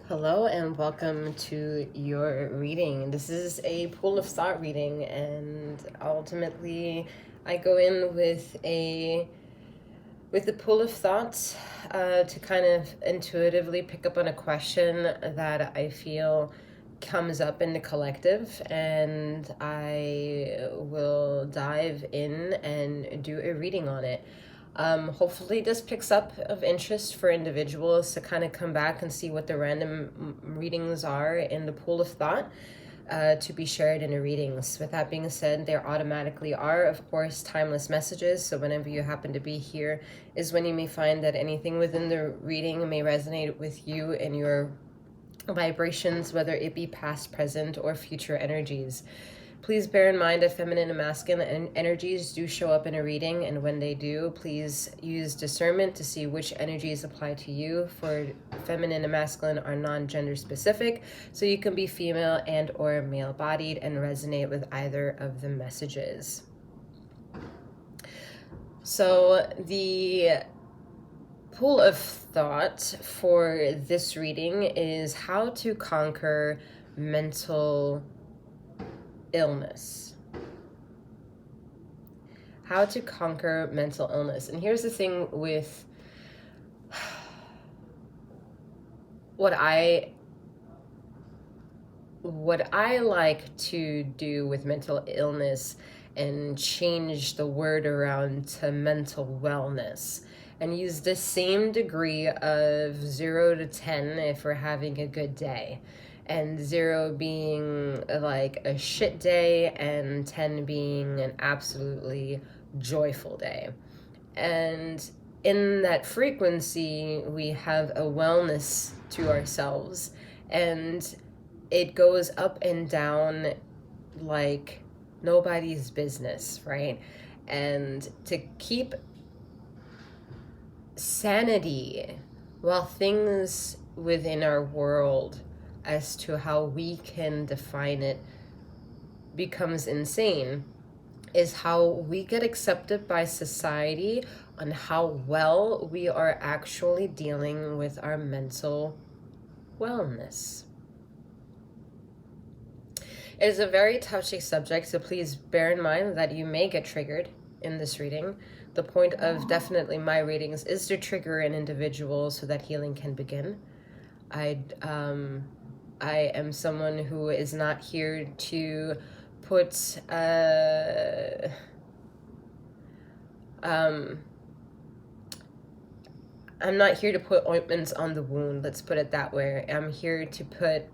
Hello and welcome to your reading. This is a pool of thought reading, and ultimately I go in with a pool of thoughts to kind of intuitively pick up on a question that I feel comes up in the collective, and I will dive in and do a reading on it. Hopefully this picks up of interest for individuals to kind of come back and see what the random readings are in the pool of thought to be shared in the readings. With that being said, there automatically are, of course, timeless messages. So whenever you happen to be here is when you may find that anything within the reading may resonate with you and your vibrations, whether it be past, present, or future energies. Please bear in mind that feminine and masculine energies do show up in a reading, and when they do, please use discernment to see which energies apply to you. For feminine and masculine are non-gender specific, so you can be female and or male-bodied and resonate with either of the messages. So the pool of thought for this reading is how to conquer mental illness. How to conquer mental illness. And here's the thing with what I like to do with mental illness and change the word around to mental wellness and use the same degree of 0 to 10 if we're having a good day, and 0 being like a shit day and 10 being an absolutely joyful day. And in that frequency, we have a wellness to ourselves, and it goes up and down like nobody's business, right? And to keep sanity while things within our world as to how we can define it becomes insane is how we get accepted by society on how well we are actually dealing with our mental wellness. It is a very touchy subject, so please bear in mind that you may get triggered in this reading. The point of definitely my readings is to trigger an individual so that healing can begin. I am someone who is not here to put I'm not here to put ointments on the wound, let's put it that way. I'm here to put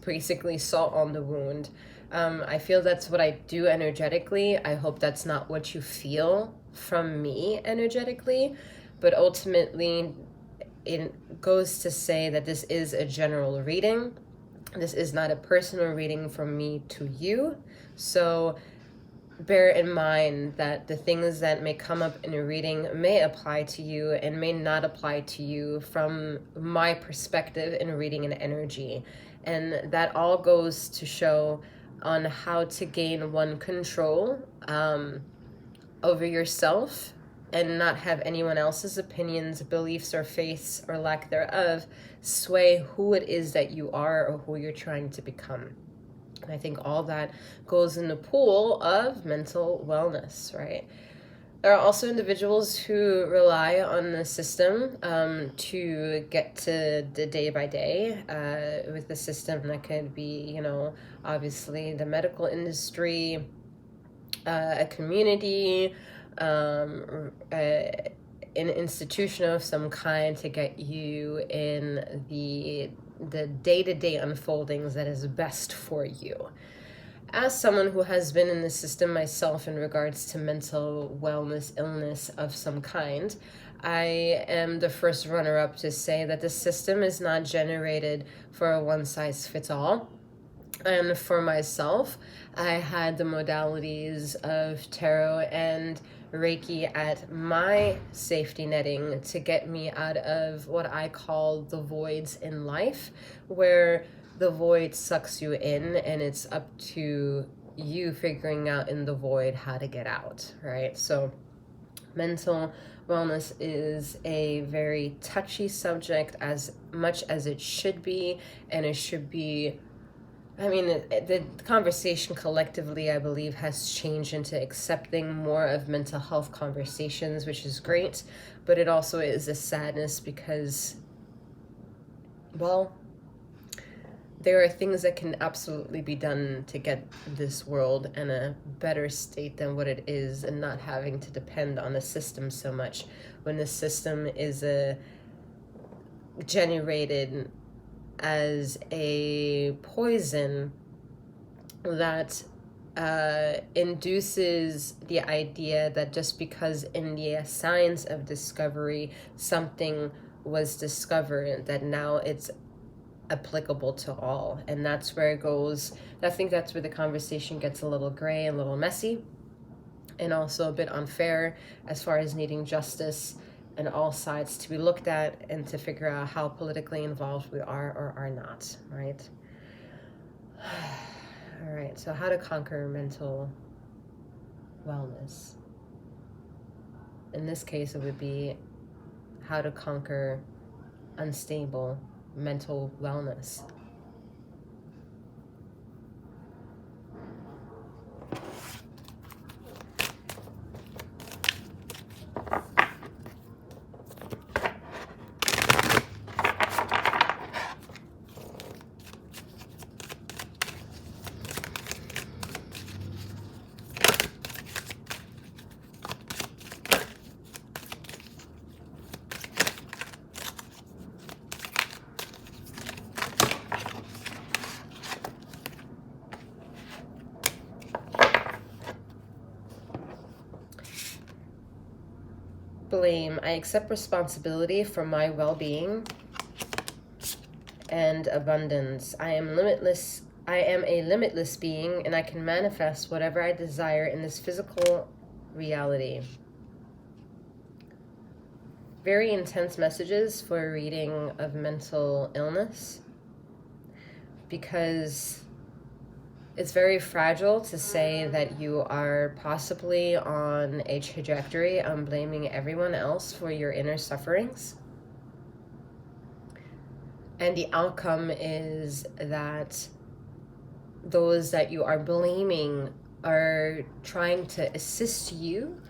basically salt on the wound. I feel that's what I do energetically. I hope that's not what you feel from me energetically, but ultimately it goes to say that this is a general reading. This is not a personal reading from me to you. So bear in mind that the things that may come up in a reading may apply to you and may not apply to you from my perspective in reading an energy. And that all goes to show on how to gain one control over yourself and not have anyone else's opinions, beliefs, or faiths, or lack thereof, sway who it is that you are or who you're trying to become. And I think all that goes in the pool of mental wellness, right? There are also individuals who rely on the system to get to the day by day with the system. That could be, obviously the medical industry, a community, an institution of some kind to get you in the day-to-day unfoldings that is best for you. As someone who has been in the system myself in regards to mental wellness, illness of some kind, I am the first runner-up to say that the system is not generated for a one-size-fits-all. And for myself, I had the modalities of tarot and Reiki at my safety netting to get me out of what I call the voids in life, where the void sucks you in and it's up to you figuring out in the void how to get out, right? So Mental wellness is a very touchy subject, as much as it should be, and it should be, I mean, the conversation collectively, I believe, has changed into accepting more of mental health conversations, which is great, but it also is a sadness because, well, there are things that can absolutely be done to get this world in a better state than what it is, and not having to depend on the system so much, when the system is generated as a poison that induces the idea that just because in the science of discovery something was discovered, that now it's applicable to all. And that's where it goes. I think that's where the conversation gets a little gray and a little messy, and also a bit unfair, as far as needing justice and all sides to be looked at, and to figure out how politically involved we are or are not, right? All right, so how to conquer mental wellness. In this case, it would be how to conquer unstable mental wellness. Blame. I accept responsibility for my well-being and abundance. I am limitless. I am a limitless being, and I can manifest whatever I desire in this physical reality. Very intense messages for a reading of mental illness, because it's very fragile to say that you are possibly on a trajectory on blaming everyone else for your inner sufferings. And the outcome is that those that you are blaming are trying to assist you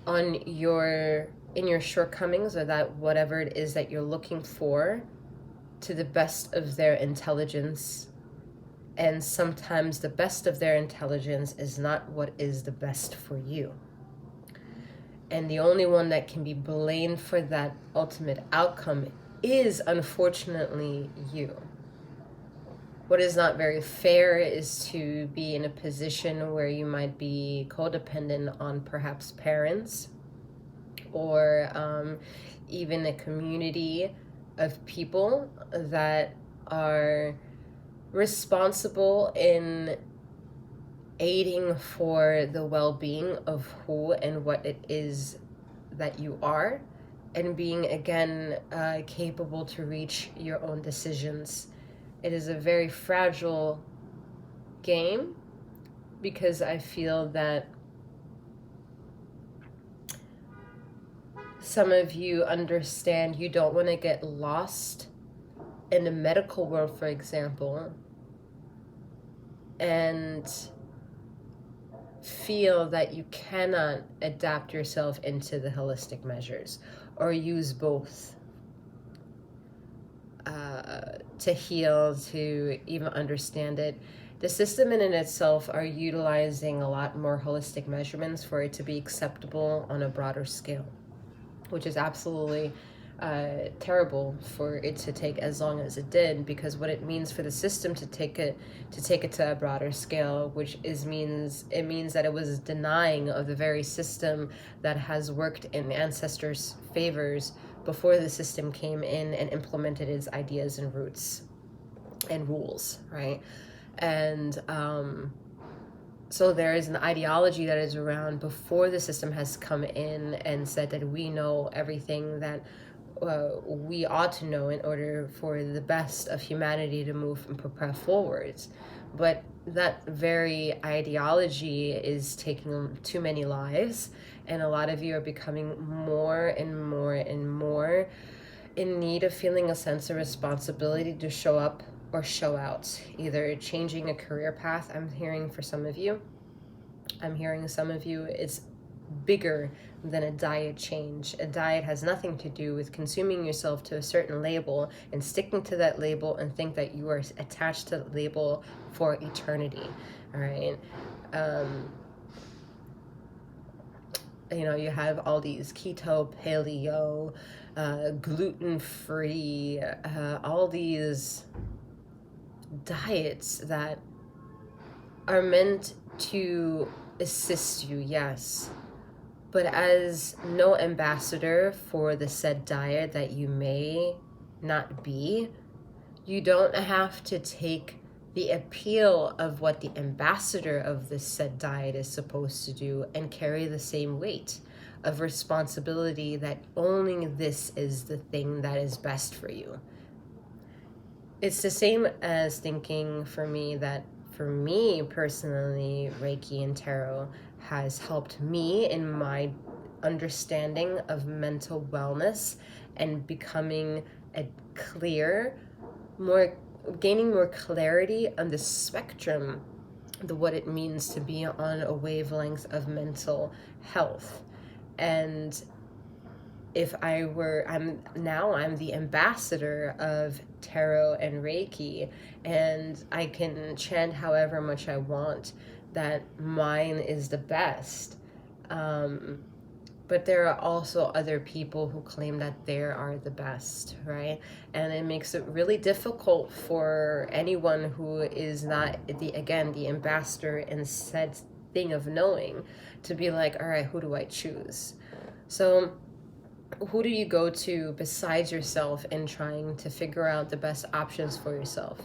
in your shortcomings, or that whatever it is that you're looking for, to the best of their intelligence. And sometimes the best of their intelligence is not what is the best for you. And the only one that can be blamed for that ultimate outcome is, unfortunately, you. What is not very fair is to be in a position where you might be codependent on perhaps parents, or even a community of people that are responsible in aiding for the well-being of who and what it is that you are, and being, again, capable to reach your own decisions. It is a very fragile game, because I feel that some of you understand you don't want to get lost in the medical world, for example, and feel that you cannot adapt yourself into the holistic measures, or use both to heal, to even understand it. The system in itself are utilizing a lot more holistic measurements for it to be acceptable on a broader scale, which is absolutely terrible for it to take as long as it did, because what it means for the system to take it to a broader scale, which means that it was denying of the very system that has worked in ancestors' favors before the system came in and implemented its ideas and roots and rules, right? And so there is an ideology that is around before the system has come in and said that we know everything that we ought to know in order for the best of humanity to move and propel forwards. but that very ideology is taking too many lives, and a lot of you are becoming more and more and more in need of feeling a sense of responsibility to show up or show out, either changing a career path. I'm hearing some of you it's bigger than a diet change. A diet has nothing to do with consuming yourself to a certain label and sticking to that label and think that you are attached to the label for eternity. All right. You have all these keto, paleo, gluten-free, all these diets that are meant to assist you, yes, but as no ambassador for the said diet that you may not be, you don't have to take the appeal of what the ambassador of this said diet is supposed to do and carry the same weight of responsibility that only this is the thing that is best for you. It's the same as thinking for me personally, Reiki and Tarot has helped me in my understanding of mental wellness and becoming gaining more clarity on the spectrum, what it means to be on a wavelength of mental health. And I'm the ambassador of Tarot and Reiki, and I can chant however much I want that mine is the best. But there are also other people who claim that they are the best, right? And it makes it really difficult for anyone who is not the ambassador and said thing of knowing to be like, all right, who do I choose? So who do you go to besides yourself in trying to figure out the best options for yourself?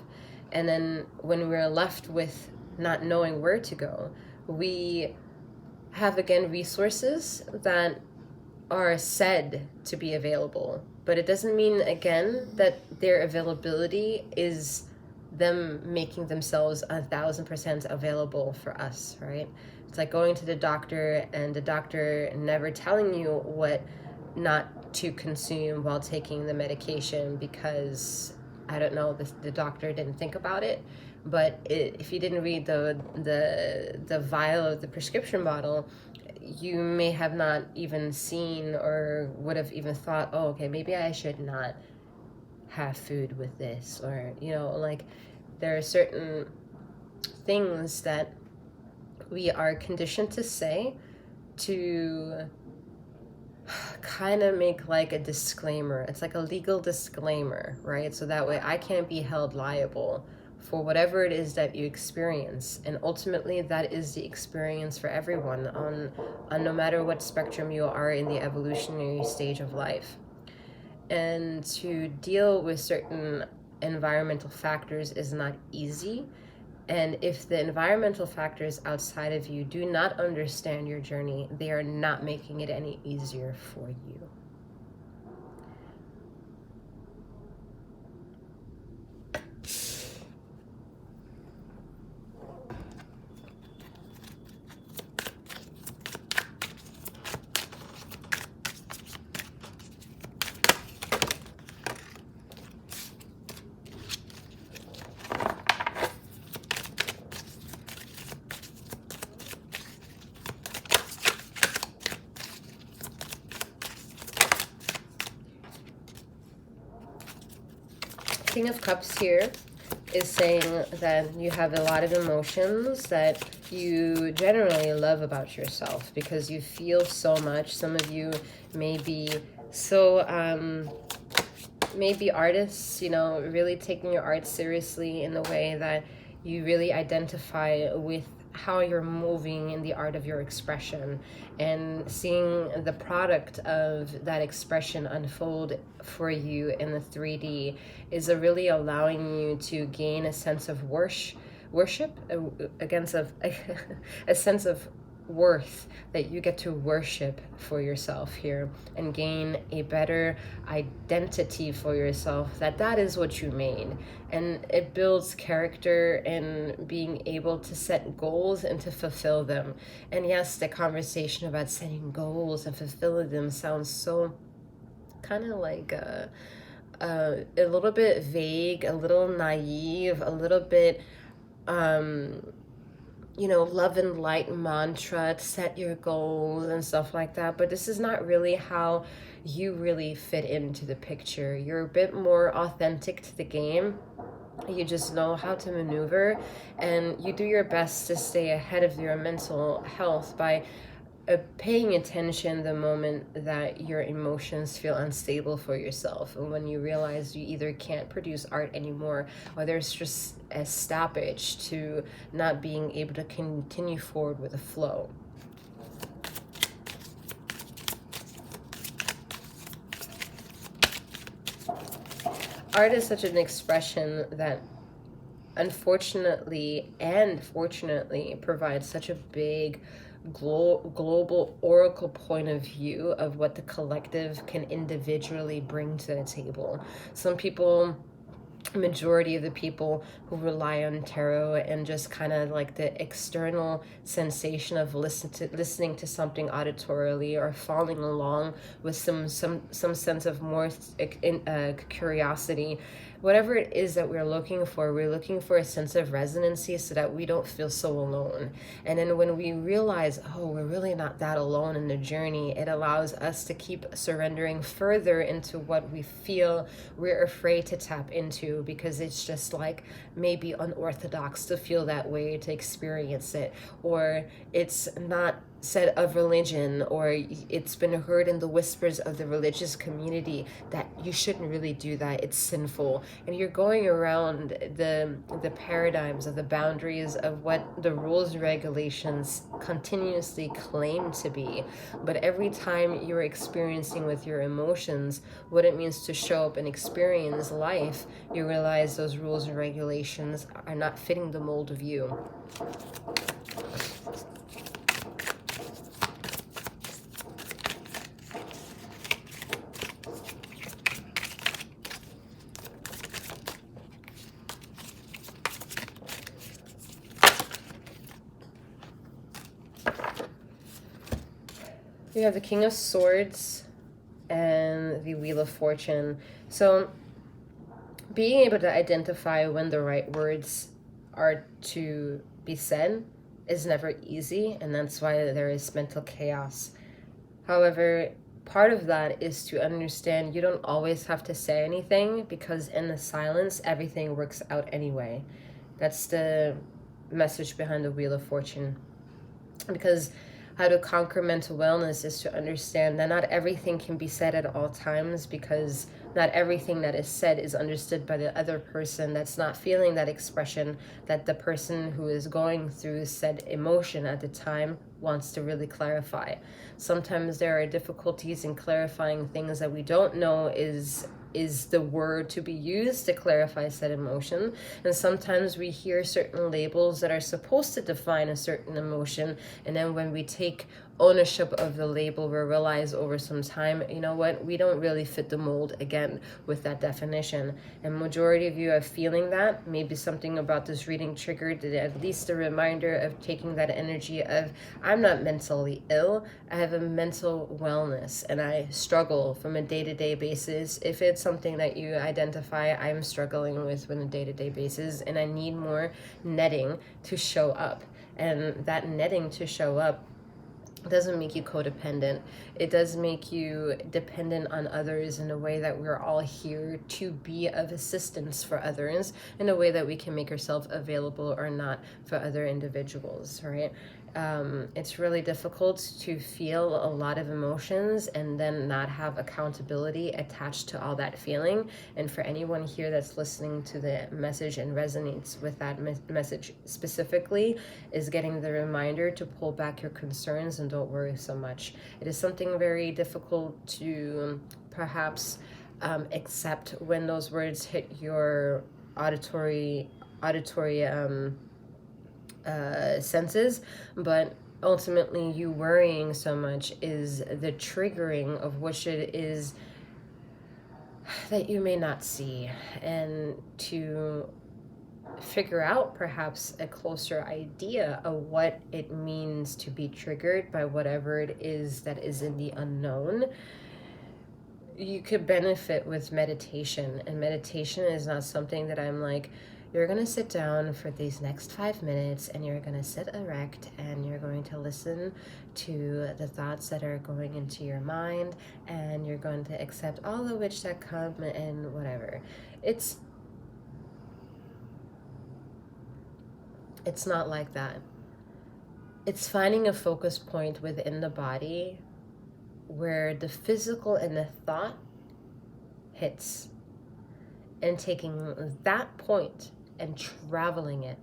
And then when we're left with not knowing where to go, we have resources that are said to be available, but it doesn't mean that their availability is them making themselves 1,000% available for us, right? It's like going to the doctor and the doctor never telling you what not to consume while taking the medication because, I don't know, the doctor didn't think about it. But if you didn't read the vial of the prescription bottle, you may have not even seen or would have even thought, oh, okay, maybe I should not have food with this. Or, there are certain things that we are conditioned to say to kind of make like a disclaimer. It's like a legal disclaimer, right? So that way I can't be held liable for whatever it is that you experience. And ultimately that is the experience for everyone on no matter what spectrum you are in the evolutionary stage of life. And to deal with certain environmental factors is not easy. And if the environmental factors outside of you do not understand your journey, they are not making it any easier for you. King of Cups here is saying that you have a lot of emotions that you generally love about yourself because you feel so much. Some of you may be maybe artists, really taking your art seriously in the way that you really identify with how you're moving in the art of your expression, and seeing the product of that expression unfold for you in the 3D is really allowing you to gain a sense of worship, a sense of worth that you get to worship for yourself here and gain a better identity for yourself, that is what you made. And it builds character and being able to set goals and to fulfill them. And yes, the conversation about setting goals and fulfilling them sounds so kind of like a little bit vague, a little naive, a little bit love and light mantra to set your goals and stuff like that. But this is not really how you really fit into the picture. You're a bit more authentic to the game. You just know how to maneuver, and you do your best to stay ahead of your mental health by paying attention the moment that your emotions feel unstable for yourself, and when you realize you either can't produce art anymore, or there's just a stoppage to not being able to continue forward with the flow. Art is such an expression that unfortunately and fortunately provides such a big global oracle point of view of what the collective can individually bring to the table. Some people, majority of the people who rely on tarot and just kind of like the external sensation of listening to something auditorily or following along with some sense of more curiosity, whatever it is that we're looking for a sense of resonancy so that we don't feel so alone. And then when we realize, oh, we're really not that alone in the journey, it allows us to keep surrendering further into what we feel we're afraid to tap into, because it's just like maybe unorthodox to feel that way, to experience it, or it's not said of religion, or it's been heard in the whispers of the religious community that you shouldn't really do that, it's sinful. And you're going around the paradigms of the boundaries of what the rules and regulations continuously claim to be. But every time you're experiencing with your emotions what it means to show up and experience life, you realize those rules and regulations are not fitting the mold of you. We have the King of Swords and the Wheel of Fortune. So being able to identify when the right words are to be said is never easy, and that's why there is mental chaos. However, part of that is to understand you don't always have to say anything, because in the silence, everything works out anyway. That's the message behind the Wheel of Fortune. Because how to conquer mental wellness is to understand that not everything can be said at all times, because not everything that is said is understood by the other person that's not feeling that expression that the person who is going through said emotion at the time wants to really clarify. Sometimes there are difficulties in clarifying things that we don't know is the word to be used to clarify said emotion. And sometimes we hear certain labels that are supposed to define a certain emotion, and then when we take ownership of the label, we realize over some time, you know what, we don't really fit the mold again with that definition. And majority of you are feeling that. Maybe something about this reading triggered at least a reminder of taking that energy of, I'm not mentally ill, I have a mental wellness, and I struggle from a day-to-day basis. If it's something that you identify I'm struggling with on a day-to-day basis, and I need more netting to show up. And that netting to show up doesn't make you codependent. It does make you dependent on others in a way that we're all here to be of assistance for others, in a way that we can make ourselves available or not for other individuals, right? It's really difficult to feel a lot of emotions and then not have accountability attached to all that feeling. And for anyone here that's listening to the message and resonates with that message specifically, is getting the reminder to pull back your concerns and don't worry so much. It is something very difficult to perhaps accept when those words hit your auditory senses, but ultimately you worrying so much is the triggering of which it is that you may not see, and to figure out perhaps a closer idea of what it means to be triggered by whatever it is that is in the unknown, you could benefit with meditation. And meditation is not something that I'm like, you're going to sit down for these next 5 minutes and you're going to sit erect and you're going to listen to the thoughts that are going into your mind and you're going to accept all of which that come and whatever. It's not like that. It's finding a focus point within the body where the physical and the thought hits, and taking that point and traveling it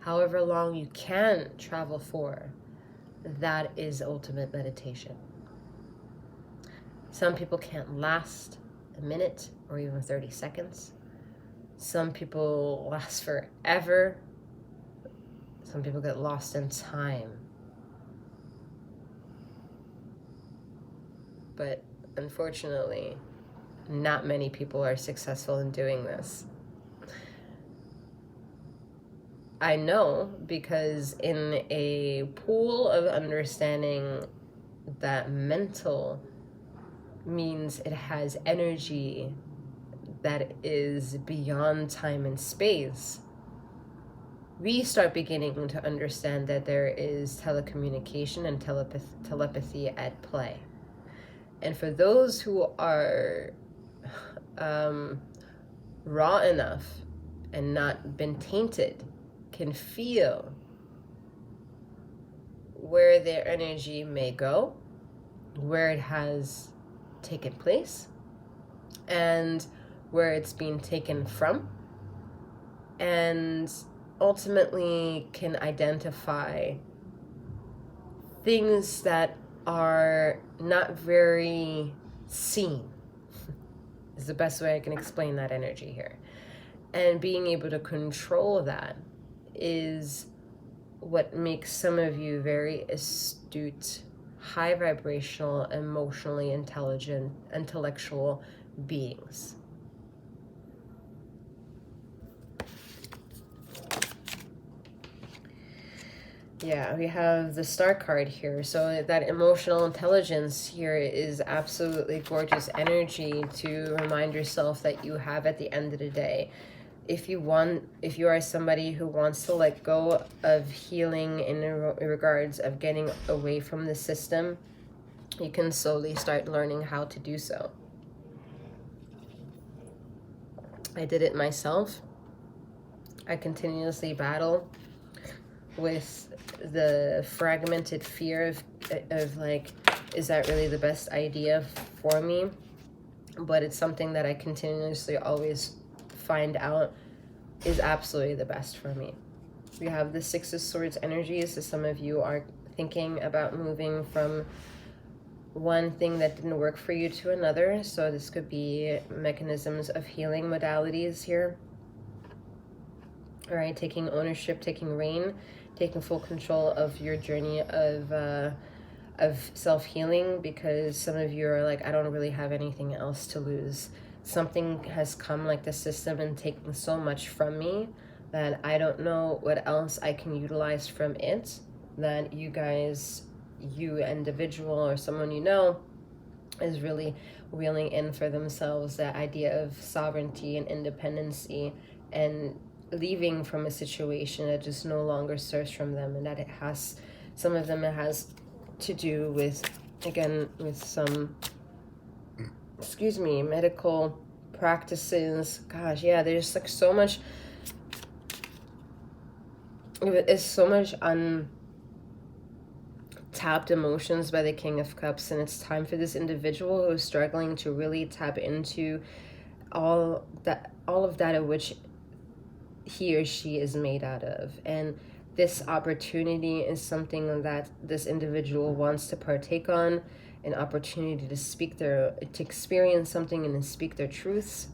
however long you can travel for. That is ultimate meditation. Some people can't last a minute or even 30 seconds. Some people last forever. Some people get lost in time. But unfortunately, not many people are successful in doing this. I know because in a pool of understanding that mental means it has energy that is beyond time and space, we start beginning to understand that there is telecommunication and telepathy at play. And for those who are raw enough and not been tainted, can feel where their energy may go, where it has taken place, and where it's being taken from, and ultimately can identify things that are not very seen, is the best way I can explain that energy here. And being able to control that is what makes some of you very astute, high vibrational, emotionally intelligent, intellectual beings. Yeah, we have the Star card here. So that emotional intelligence here is absolutely gorgeous energy to remind yourself that you have at the end of the day. If you are somebody who wants to let go of healing in regards of getting away from the system, you can slowly start learning how to do so. I did it myself. I continuously battle with the fragmented fear of like, is that really the best idea for me? But it's something that I continuously always find out is absolutely the best for me. We have the Six of Swords energies. So some of you are thinking about moving from one thing that didn't work for you to another. So this could be mechanisms of healing modalities here. All right, taking ownership, taking reign, taking full control of your journey of self-healing, because some of you are like, I don't really have anything else to lose. Something has come like the system and taken so much from me that I don't know what else I can utilize from it, that you guys, you individual or someone you know is really wheeling in for themselves that idea of sovereignty and independency, and leaving from a situation that just no longer serves from them, and that it has, some of them it has to do with, again, with some, medical practices. Gosh, yeah, there's like so much, it's so much untapped emotions by the King of Cups, and it's time for this individual who is struggling to really tap into all of that of which he or she is made out of. And this opportunity is something that this individual wants to partake on, an opportunity to to experience something and to speak their truths.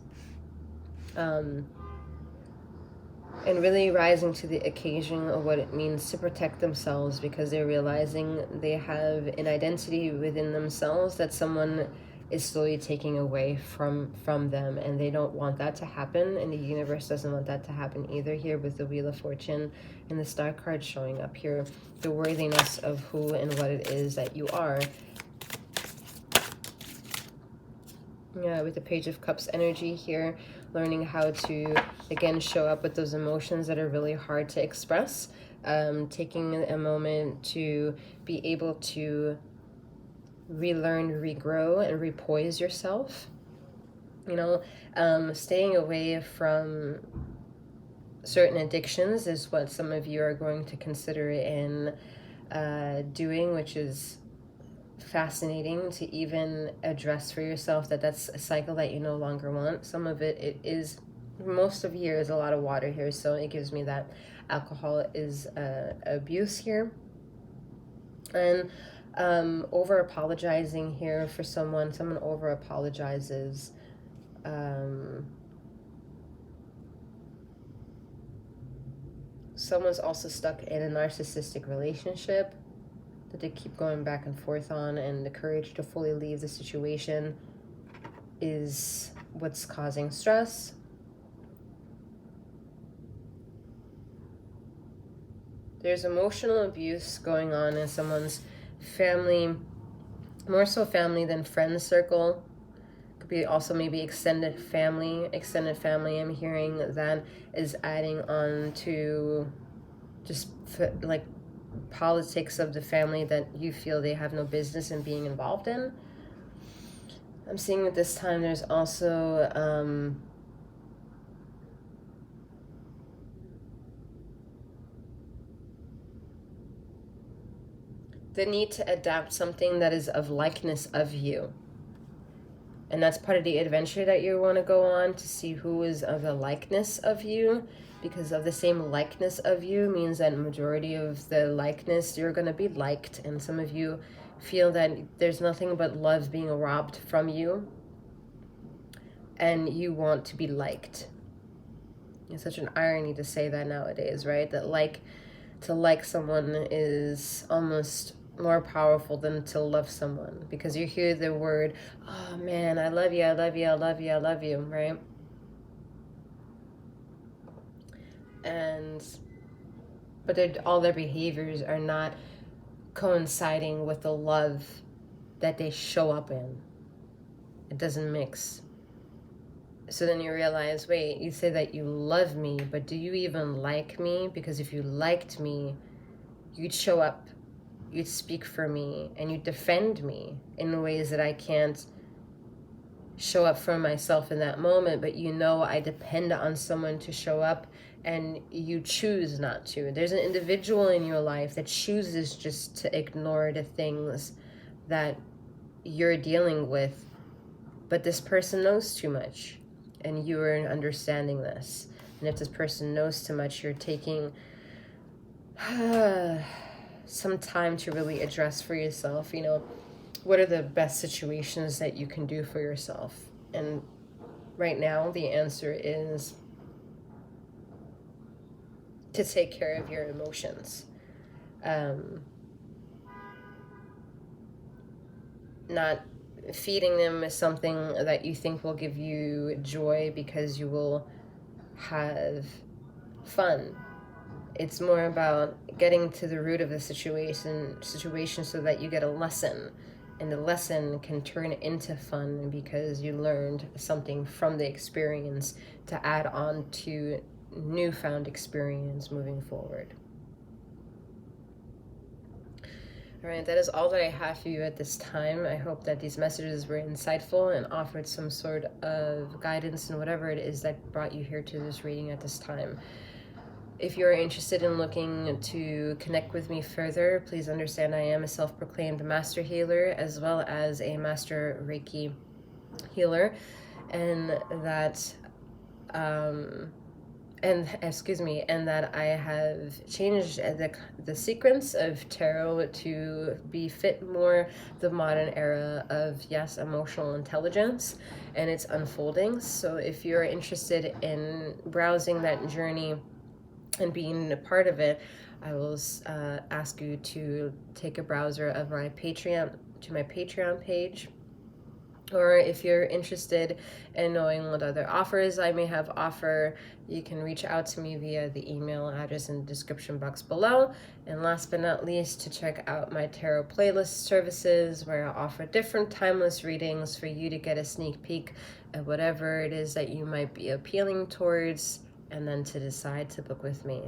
and really rising to the occasion of what it means to protect themselves, because they're realizing they have an identity within themselves that someone is slowly taking away from them, and they don't want that to happen, and the universe doesn't want that to happen either. Here with the Wheel of Fortune and the Star card showing up here, the worthiness of who and what it is that you are. Yeah, with the Page of Cups energy here, learning how to, again, show up with those emotions that are really hard to express. Taking a moment to be able to relearn, regrow, and repoise yourself. You know, staying away from certain addictions is what some of you are going to consider in doing, which is fascinating to even address for yourself that that's a cycle that you no longer want. Some of it is, most of here is a lot of water here, so it gives me that alcohol is abuse here. And over apologizing here for someone over apologizes. Someone's also stuck in a narcissistic relationship that they keep going back and forth on, and the courage to fully leave the situation is what's causing stress. There's emotional abuse going on in someone's family, more so family than friend circle. Could be also maybe extended family. I'm hearing that is adding on to just like politics of the family that you feel they have no business in being involved in. I'm seeing at this time there's also the need to adapt something that is of likeness of you. And that's part of the adventure that you want to go on, to see who is of the likeness of you, because of the same likeness of you means that majority of the likeness, you're going to be liked. And some of you feel that there's nothing but love being robbed from you, and you want to be liked. It's such an irony to say that nowadays, right? That to like someone is almost more powerful than to love someone, because you hear the word, oh man, I love you, I love you, I love you, I love you, right? But all their behaviors are not coinciding with the love that they show up in. It doesn't mix. So then you realize, wait, you say that you love me, but do you even like me? Because if you liked me, you'd show up, you'd speak for me, and you'd defend me in ways that I can't show up for myself in that moment. But you know I depend on someone to show up, and you choose not to. There's an individual in your life that chooses just to ignore the things that you're dealing with, but this person knows too much, and you are understanding this. And if this person knows too much, you're taking some time to really address for yourself, you know, what are the best situations that you can do for yourself. And right now the answer is to take care of your emotions. Not feeding them is something that you think will give you joy because you will have fun. It's more about getting to the root of the situation so that you get a lesson, and the lesson can turn into fun because you learned something from the experience to add on to newfound experience moving forward. All right, that is all that I have for you at this time. I hope that these messages were insightful and offered some sort of guidance in whatever it is that brought you here to this reading at this time. If you're interested in looking to connect with me further, please understand I am a self-proclaimed master healer as well as a master Reiki healer, and that I have changed the sequence of tarot to befit more the modern era of, yes, emotional intelligence and its unfolding. So if you're interested in browsing that journey and being a part of it, I will ask you to take a browser of my Patreon page. Or if you're interested in knowing what other offers I may have offer, you can reach out to me via the email address in the description box below. And last but not least, to check out my tarot playlist services, where I offer different timeless readings for you to get a sneak peek at whatever it is that you might be appealing towards, and then to decide to book with me.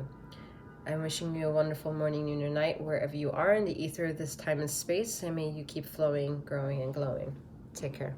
I'm wishing you a wonderful morning, noon, or night, wherever you are in the ether of this time and space, and may you keep flowing, growing, and glowing. Take care.